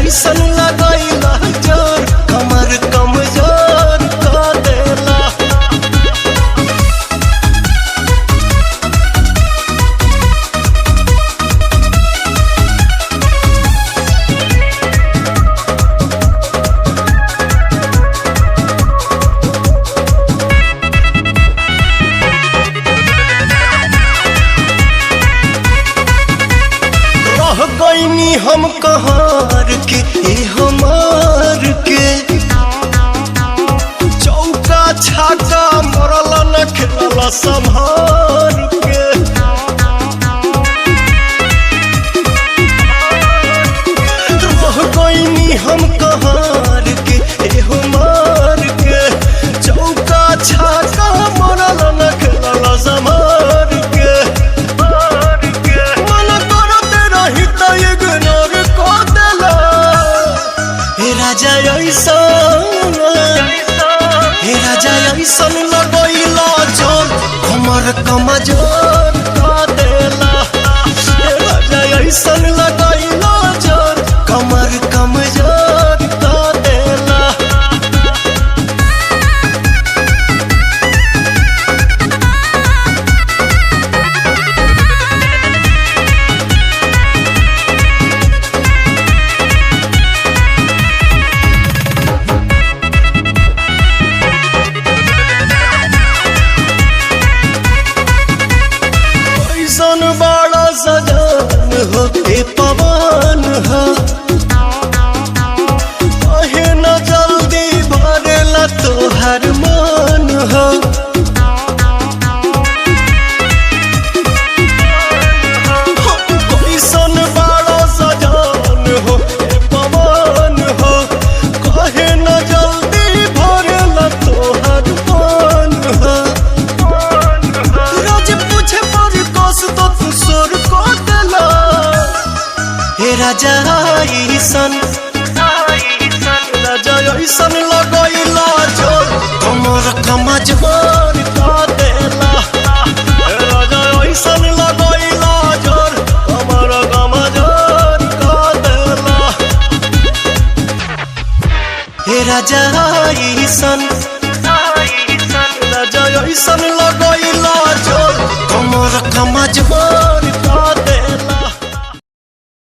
ऐसन लगैला जोर कमर कमजोर का देला। गईनी हम कहार के हमार के चौका छाका मरल न खेलल संभार के। रह गईनी हम कहार के हमार के चौका छाका मरल न खेलल संभार के। राजा ऐसन लगैला जोर कमर कमजोर का देला। राजा ऐसन लगैला जोर कमर कमजोर का देला। बड़ा सजान हो के पवन हो कहे न जल्दी भरेला तोहर मन हो। कैसन बड़ा सजान हो के पवन हो कहे न जल्दी भरेला तोहर मन हो। रोज पूछे पर कस तो तू सोर को देला। राजा ऐसन लगैला जोर कमर कमजोर का देला। राजा ऐसन लगैला जोर कमर कमजोर का देला। राजा ऐसन लगैला जोर कमर कमजोर